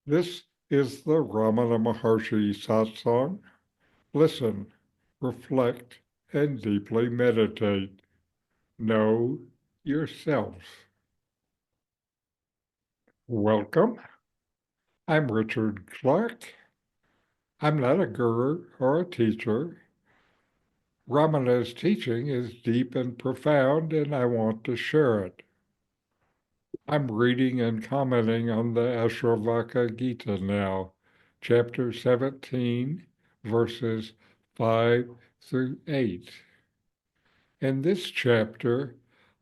This is the Ramana Maharshi Satsang. Listen, reflect, and deeply meditate. Know yourself. Welcome. I'm Richard Clarke. I'm not a guru or a teacher. Ramana's teaching is deep and profound, and I want to share it. I'm reading and commenting on the Ashtavakra Gita now, chapter 17, verses 5 through 8. In this chapter,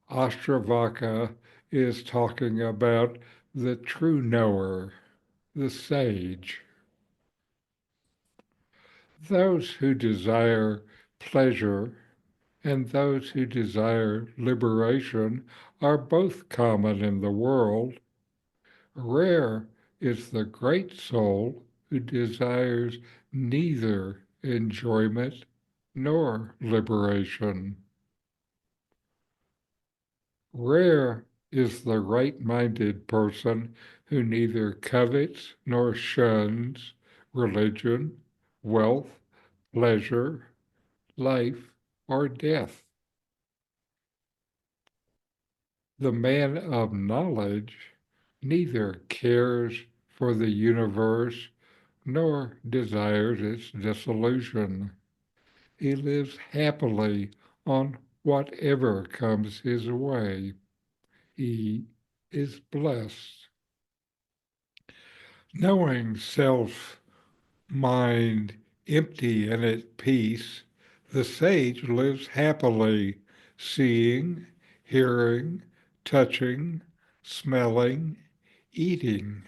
Ashtavakra is talking about the true knower, the sage. Those who desire pleasure and those who desire liberation are both common in the world. Rare is the great soul who desires neither enjoyment nor liberation. Rare is the right-minded person who neither covets nor shuns religion, wealth, pleasure, life, or death. The man of knowledge neither cares for the universe nor desires its dissolution. He lives happily on whatever comes his way. He is blessed. Knowing self, mind empty and at peace, the sage lives happily, seeing, hearing, touching, smelling, eating.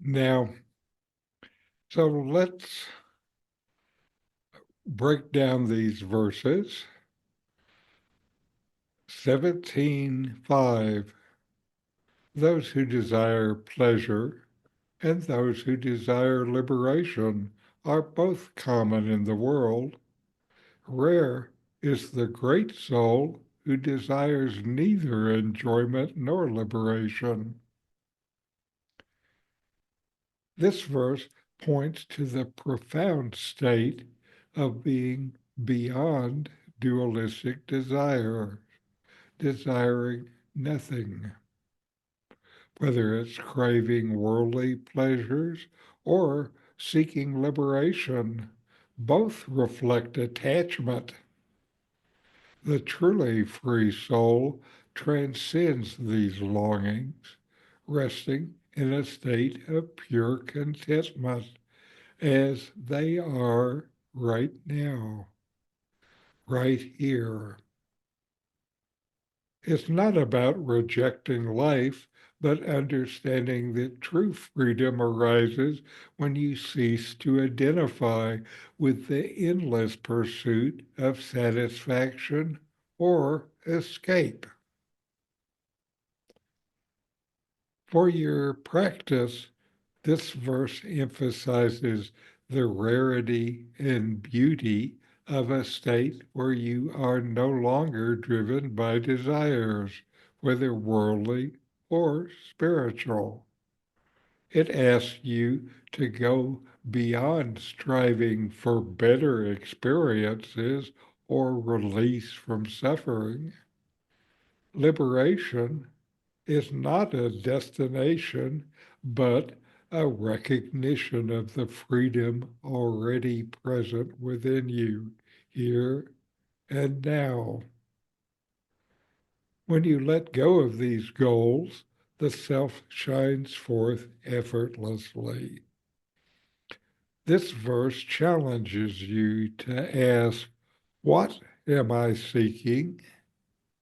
Now, so let's break down these verses. 17:5. Those who desire pleasure and those who desire liberation are both common in the world. Rare is the great soul who desires neither enjoyment nor liberation. This verse points to the profound state of being beyond dualistic desire, desiring nothing, whether it's craving worldly pleasures or seeking liberation. Both reflect attachment. The truly free soul transcends these longings, resting in a state of pure contentment as they are right now, right here. It's not about rejecting life, but understanding that true freedom arises when you cease to identify with the endless pursuit of satisfaction or escape. For your practice, this verse emphasizes the rarity and beauty of a state where you are no longer driven by desires, whether worldly or spiritual. It asks you to go beyond striving for better experiences or release from suffering. Liberation is not a destination, but a recognition of the freedom already present within you here and now. When you let go of these goals, the self shines forth effortlessly. This verse challenges you to ask, what am I seeking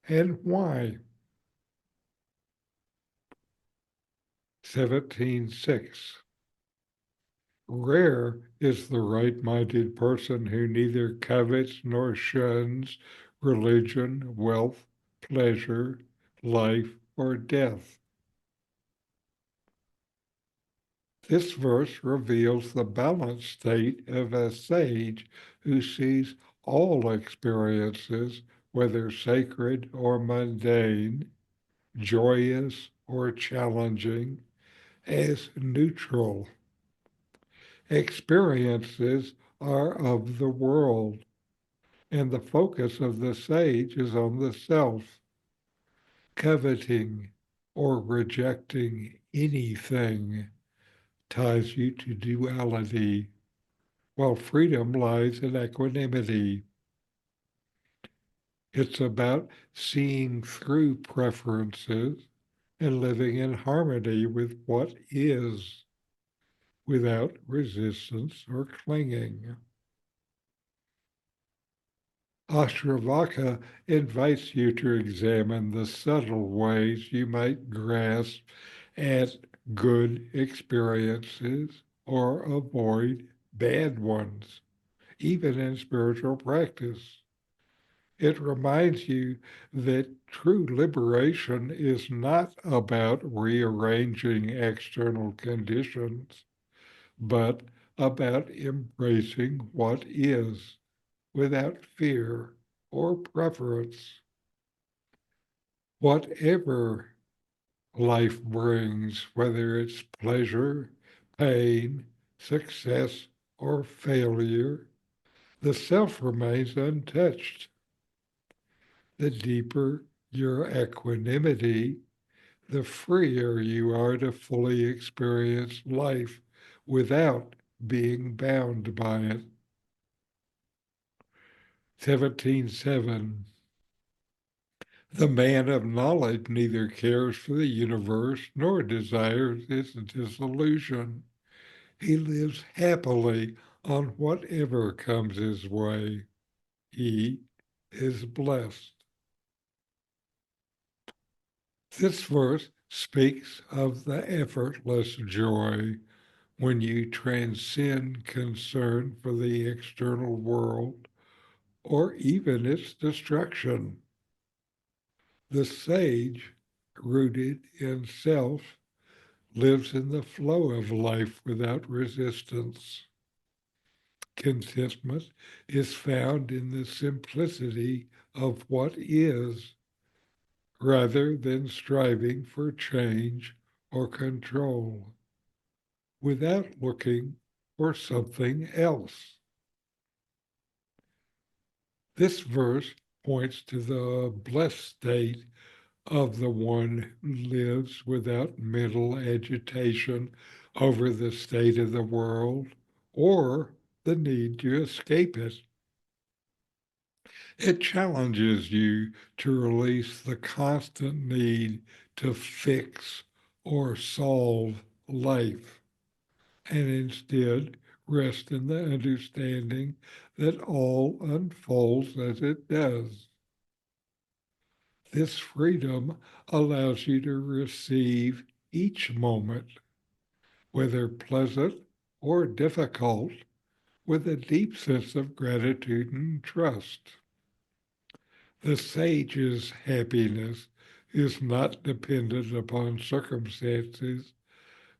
and why? 17:6. Rare is the right-minded person who neither covets nor shuns religion, wealth, pleasure, life, or death. This verse reveals the balanced state of a sage who sees all experiences, whether sacred or mundane, joyous or challenging as neutral. Experiences are of the world, and the focus of the sage is on the self. Coveting or rejecting anything ties you to duality, while freedom lies in equanimity. It's about seeing through preferences and living in harmony with what is without resistance or clinging. Ashtavakra invites you to examine the subtle ways you might grasp at good experiences or avoid bad ones, even in spiritual practice. It reminds you that true liberation is not about rearranging external conditions, but about embracing what is without fear or preference. Whatever life brings, whether it's pleasure, pain, success, or failure, the self remains untouched. The deeper your equanimity, the freer you are to fully experience life without being bound by it. 17:7. The man of knowledge neither cares for the universe nor desires its dissolution. He lives happily on whatever comes his way. He is blessed. This verse speaks of the effortless joy when you transcend concern for the external world or even its destruction. The sage, rooted in self, lives in the flow of life without resistance. Contentment is found in the simplicity of what is, rather than striving for change or control, without looking for something else. This verse points to the blessed state of the one who lives without mental agitation over the state of the world or the need to escape it. It challenges you to release the constant need to fix or solve life and instead rest in the understanding that all unfolds as it does. This freedom allows you to receive each moment, whether pleasant or difficult, with a deep sense of gratitude and trust. The sage's happiness is not dependent upon circumstances,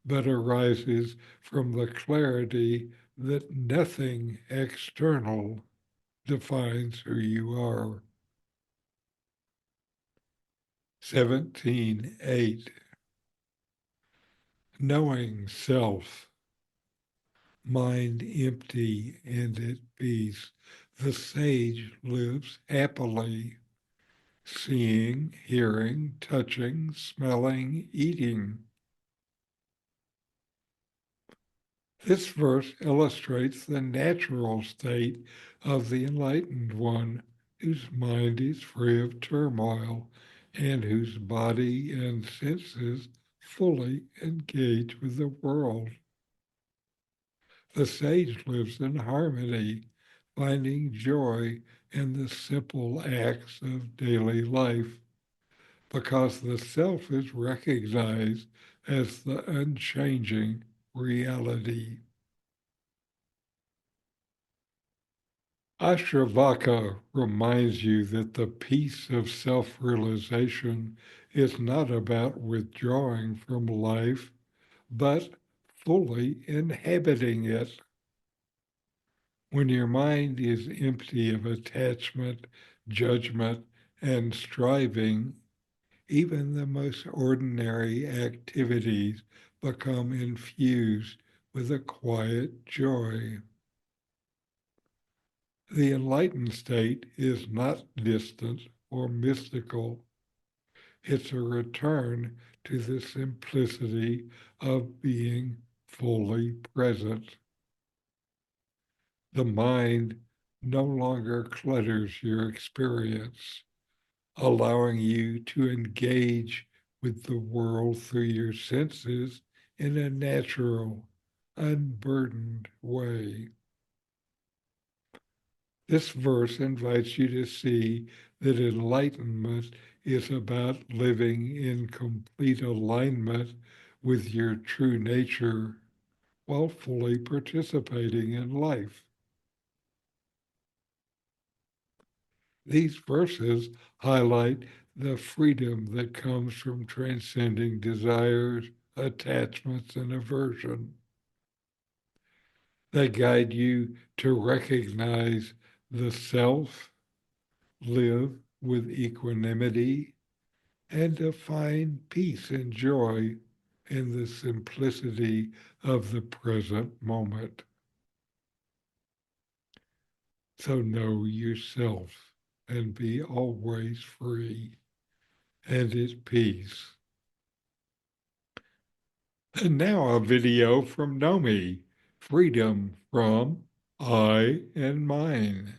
but arises from the clarity that nothing external defines who you are. 17:8. Knowing self, mind empty and at peace, the sage lives happily, seeing, hearing, touching, smelling, eating. This verse illustrates the natural state of the enlightened one, whose mind is free of turmoil and whose body and senses fully engage with the world. The sage lives in harmony, finding joy in the simple acts of daily life, because the self is recognized as the unchanging reality. Ashtavakra reminds you that the peace of self-realization is not about withdrawing from life, but fully inhabiting it. When your mind is empty of attachment, judgment, and striving, even the most ordinary activities become infused with a quiet joy. The enlightened state is not distant or mystical. It's a return to the simplicity of being fully present. The mind no longer clutters your experience, allowing you to engage with the world through your senses in a natural, unburdened way. This verse invites you to see that enlightenment is about living in complete alignment with your true nature while fully participating in life. These verses highlight the freedom that comes from transcending desires, attachments, and aversion. They guide you to recognize the self, live with equanimity, and to find peace and joy in the simplicity of the present moment. So know yourself and be always free and at peace. And now a video from Nome, Freedom from I and Mine.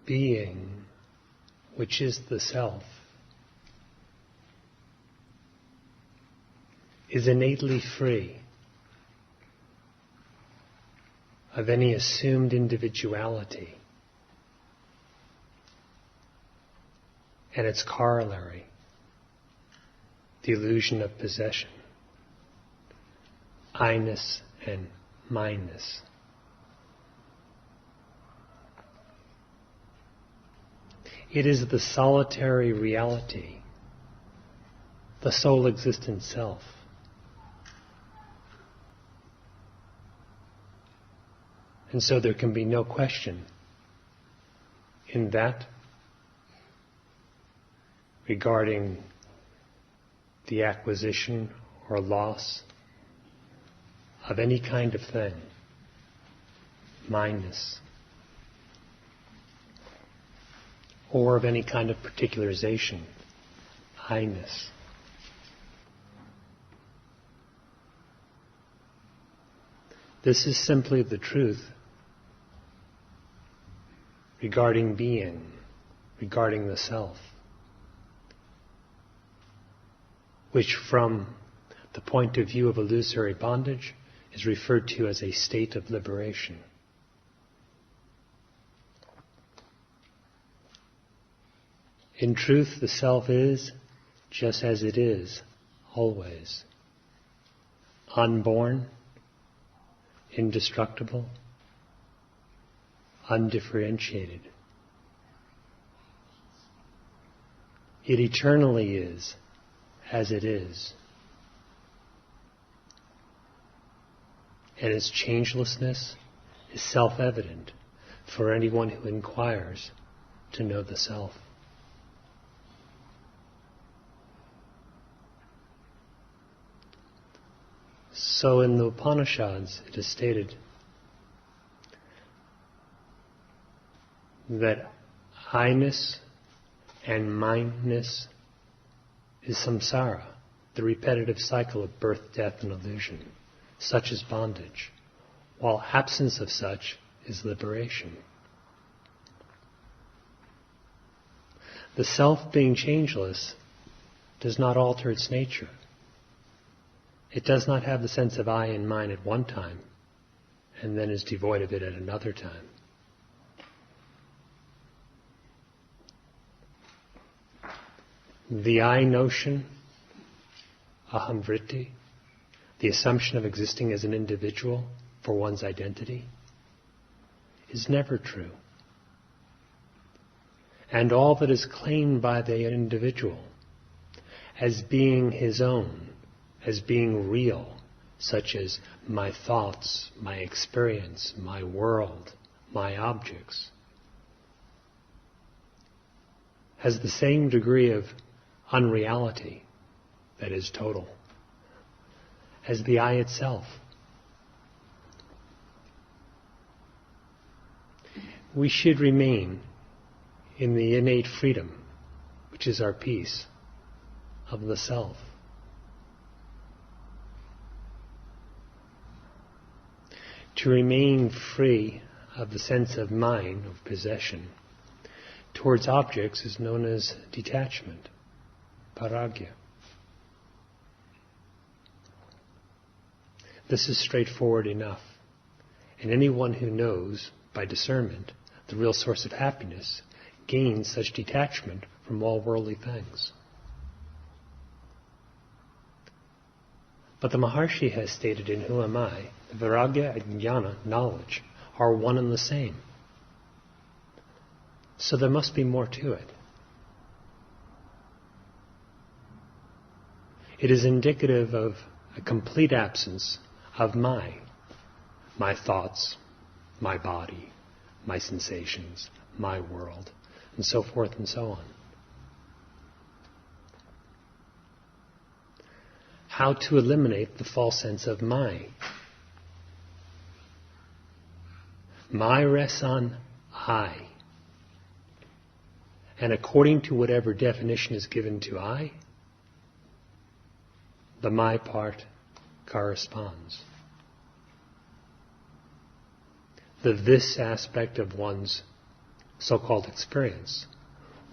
Being, which is the self, is innately free of any assumed individuality and its corollary, the illusion of possession, I-ness and mine-ness. It is the solitary reality, the sole existent self. And so there can be no question in that regarding the acquisition or loss of any kind of thing, mine-ness, or of any kind of particularization, I-ness. This is simply the truth regarding being, regarding the self, which from the point of view of illusory bondage is referred to as a state of liberation. In truth, the self is just as it is, always. Unborn, indestructible, undifferentiated. It eternally is as it is. And its changelessness is self-evident for anyone who inquires to know the self. So in the Upanishads it is stated that I-ness and mine-ness is samsara, the repetitive cycle of birth, death, and illusion. Such is bondage, while absence of such is liberation. The self, being changeless, does not alter its nature. It does not have the sense of I and mine at one time, and then is devoid of it at another time. The I notion, aham vritti, the assumption of existing as an individual for one's identity, is never true. and all that is claimed by the individual as being his own, as being real, such as my thoughts, my experience, my world, my objects, has the same degree of unreality, that is total, as the I itself. We should remain in the innate freedom, which is our peace, of the self. To remain free of the sense of mine, of possession, towards objects is known as detachment, paragya. This is straightforward enough, and anyone who knows, by discernment, the real source of happiness gains such detachment from all worldly things. But the Maharshi has stated in Who Am I, that Vairagya and Jnana, knowledge, are one and the same. So there must be more to it. It is indicative of a complete absence of my thoughts, my body, my sensations, my world, and so forth and so on. How to eliminate the false sense of my. My rests on I. And according to whatever definition is given to I, the my part corresponds. The this aspect of one's so-called experience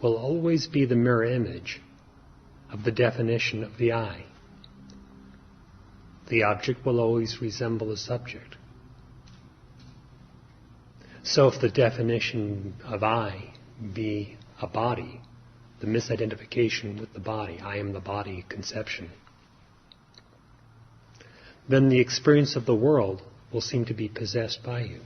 will always be the mirror image of the definition of the I. The object will always resemble the subject. So if the definition of I be a body, the misidentification with the body, I am the body conception, then the experience of the world will seem to be possessed by you.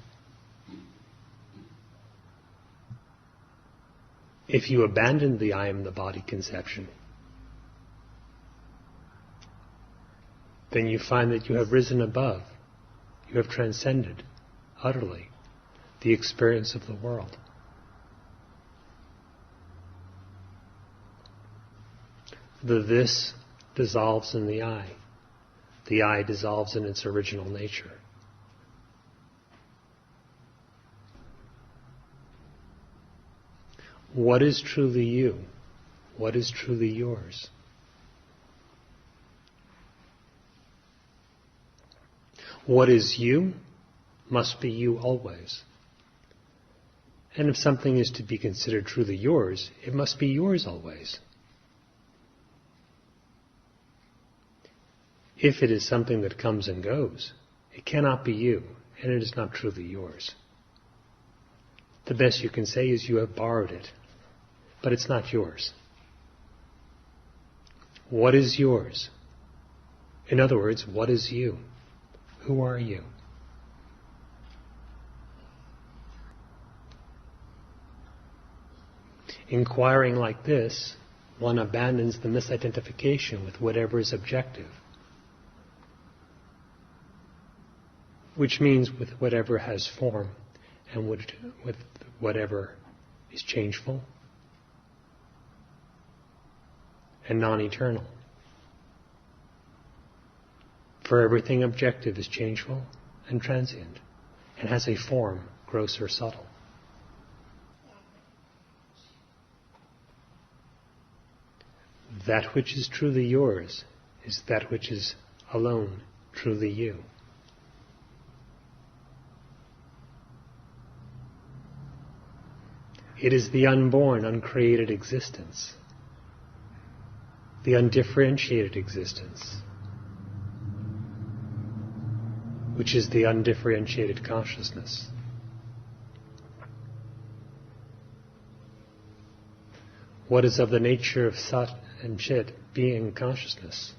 If you abandon the I am the body conception, then you find that you have risen above, you have transcended utterly the experience of the world. The this dissolves in the I dissolves in its original nature. What is truly you? What is truly yours? What is you must be you always. And if something is to be considered truly yours, it must be yours always. If it is something that comes and goes, it cannot be you, and it is not truly yours. The best you can say is you have borrowed it, but it's not yours. What is yours? In other words, what is you? Who are you? Inquiring like this, one abandons the misidentification with whatever is objective, which means with whatever has form and with whatever is changeful and non-eternal. For everything objective is changeful and transient and has a form, gross or subtle. That which is truly yours is that which is alone truly you. It is the unborn, uncreated existence, the undifferentiated existence, which is the undifferentiated consciousness. What is of the nature of Sat and Chit, being consciousness,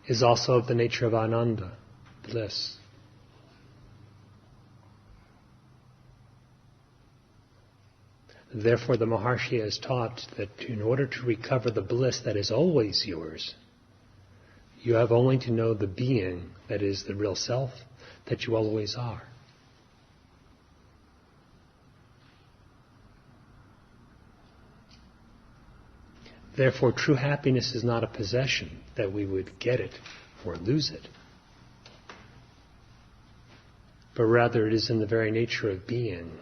is also of the nature of Ananda, bliss. Therefore, the Maharshi has taught that in order to recover the bliss that is always yours, you have only to know the being that is the real self that you always are. Therefore, true happiness is not a possession that we would get it or lose it, but rather it is in the very nature of being.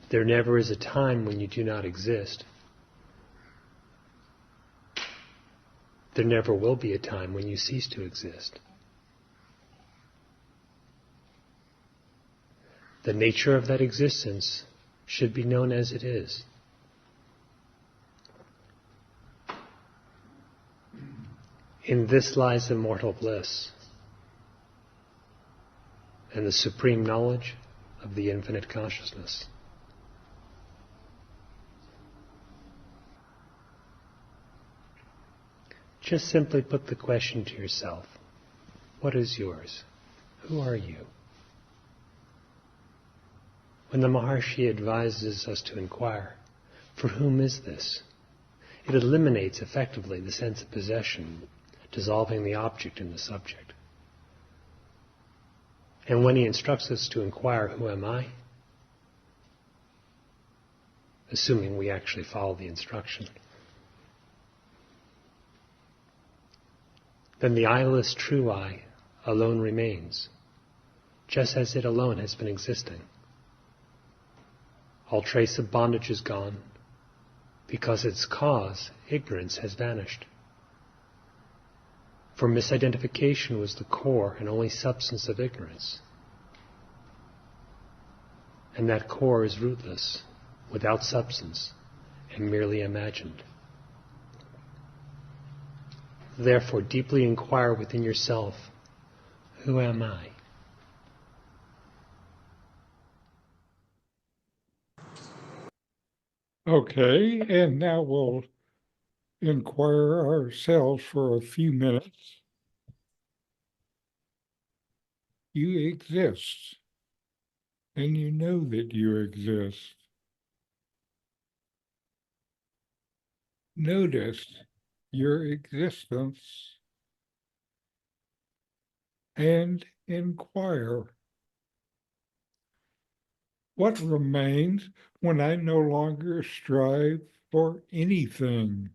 There never is a time when you do not exist. There never will be a time when you cease to exist. The nature of that existence should be known as it is. In this lies immortal bliss and the supreme knowledge of the infinite consciousness. Just simply put the question to yourself, what is yours? Who are you? When the Maharshi advises us to inquire, for whom is this? It eliminates effectively the sense of possession, dissolving the object in the subject. And when he instructs us to inquire, who am I? Assuming we actually follow the instruction, then the eyeless true I alone remains, just as it alone has been existing. All trace of bondage is gone, because its cause, ignorance, has vanished. For misidentification was the core and only substance of ignorance. And that core is rootless, without substance, and merely imagined. Therefore, deeply inquire within yourself, who am I? Okay, and now we'll inquire ourselves for a few minutes. You exist, and you know that you exist. Notice your existence and inquire. What remains when I no longer strive for anything?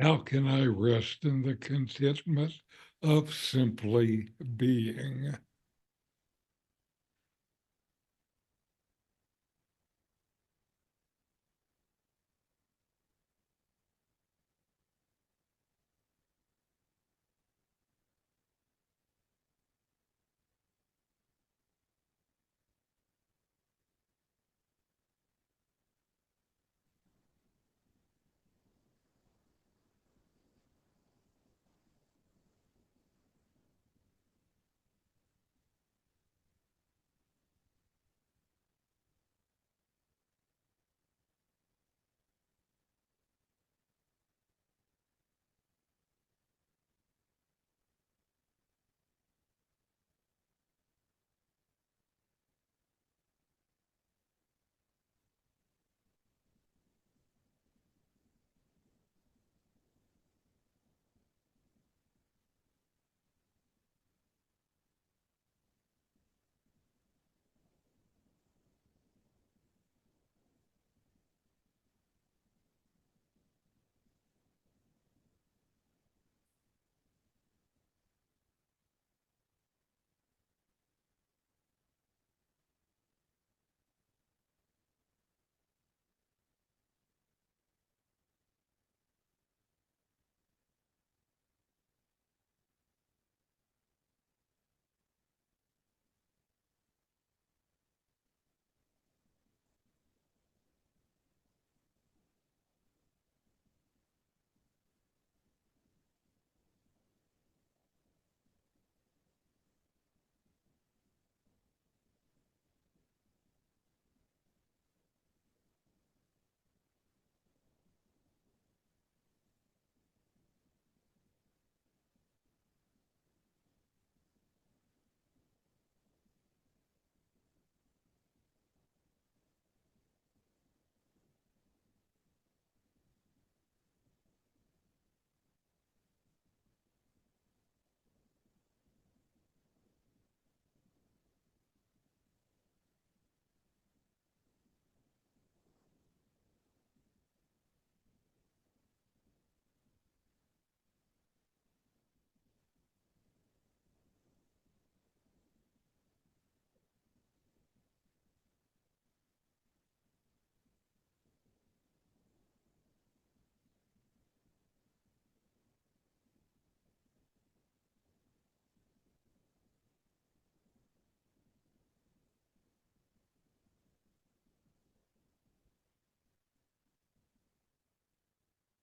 How can I rest in the contentment of simply being?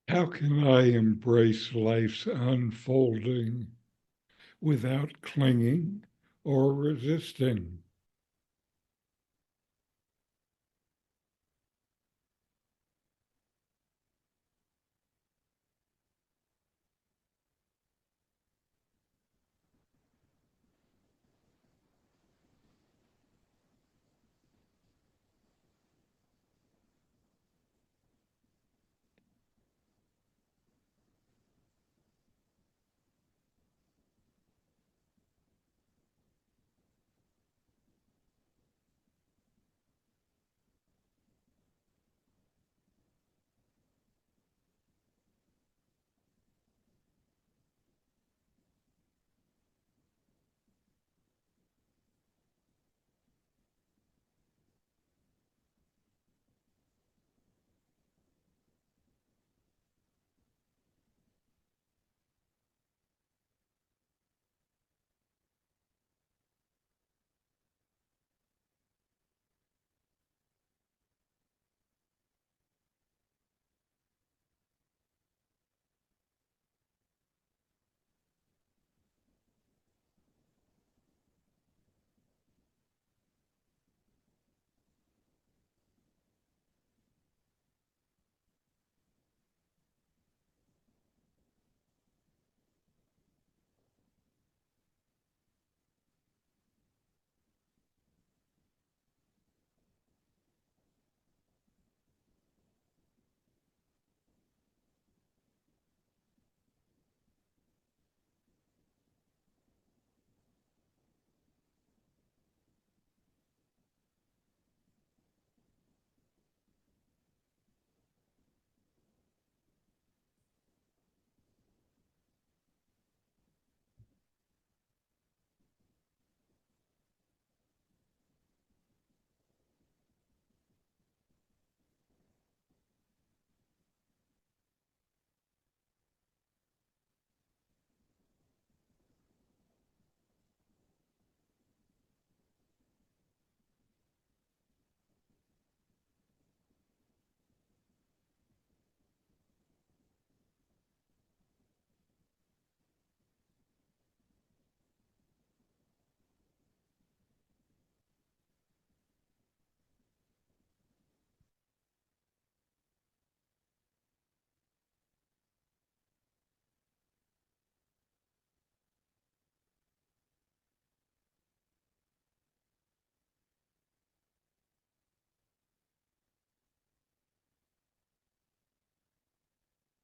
How can I embrace life's unfolding without clinging or resisting?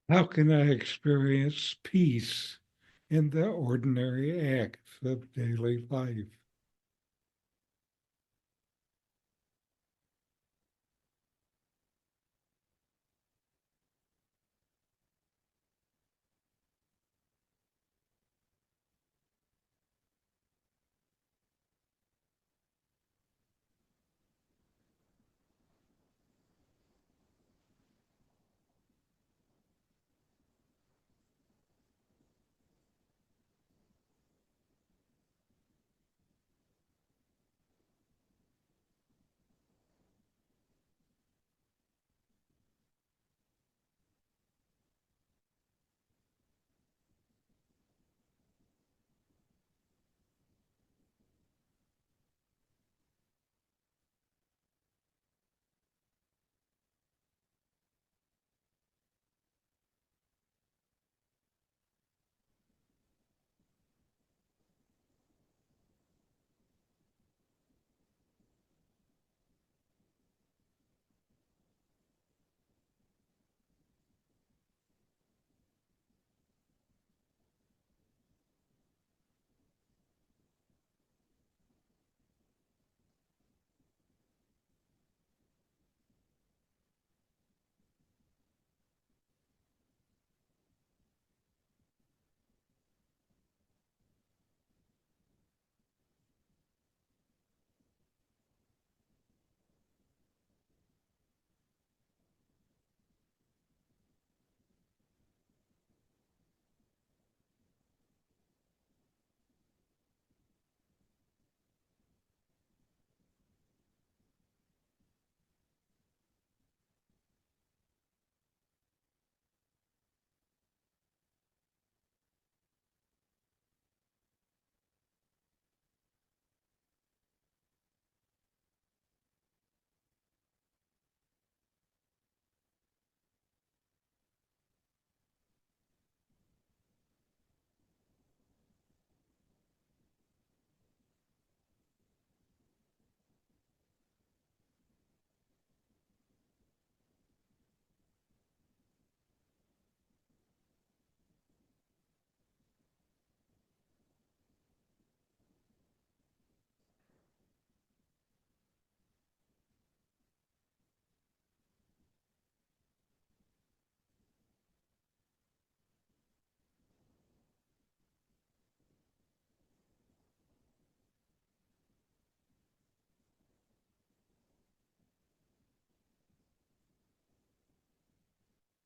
How can I experience peace in the ordinary acts of daily life?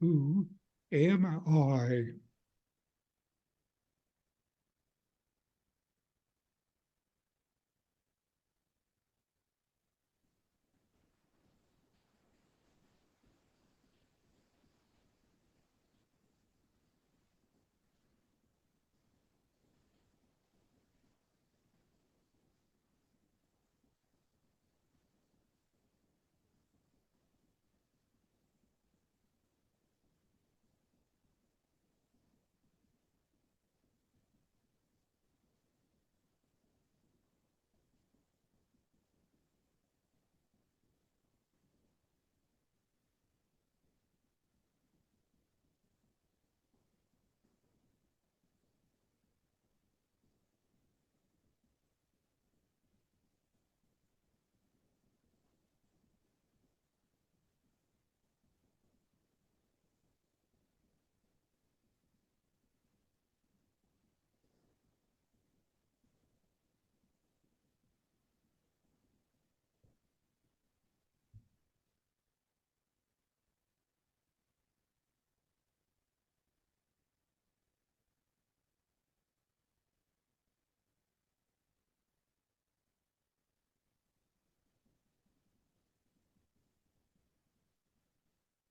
Who am I?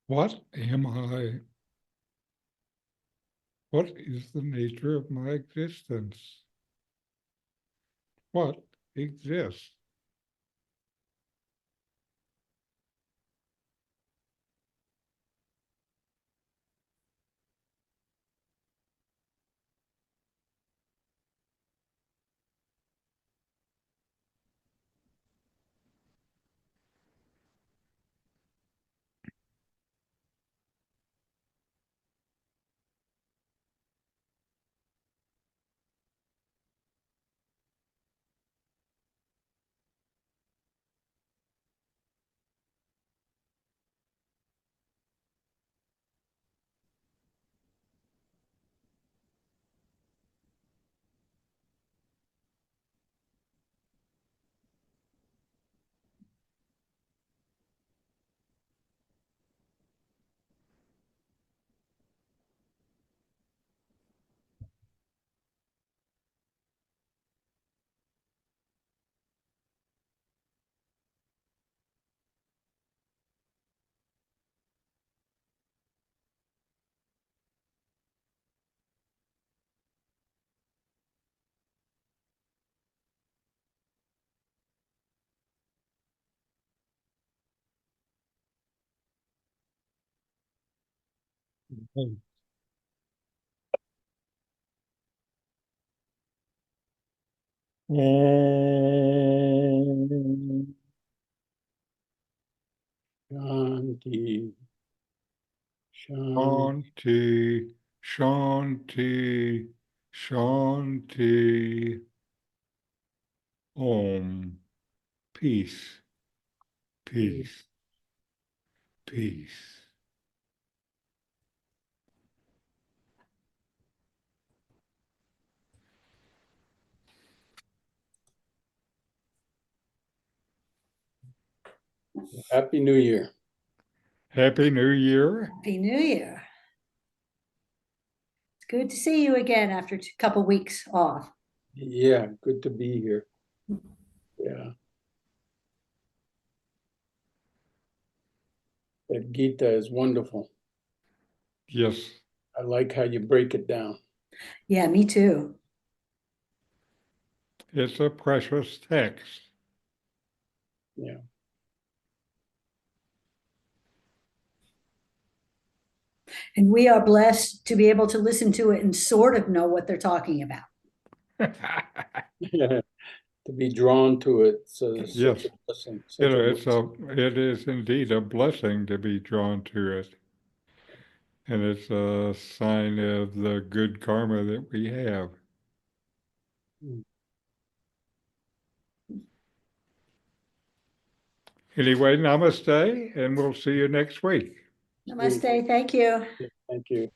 What am I? What is the nature of my existence? What exists? Om Shanti, Shanti. Shanti, Shanti, Shanti. Om. Peace, peace, peace. Happy New Year. Happy New Year. Happy New Year. It's good to see you again after a couple weeks off. Yeah, good to be here. Yeah. That Gita is wonderful. Yes, I like how you break it down. Yeah, me too. it's a precious text. Yeah. And we are blessed to be able to listen to it and sort of know what they're talking about. To be drawn to it. So Yes. It is indeed a blessing to be drawn to it. And it's a sign of the good karma that we have. Anyway, namaste, and we'll see you next week. Namaste. Thank you. Thank you.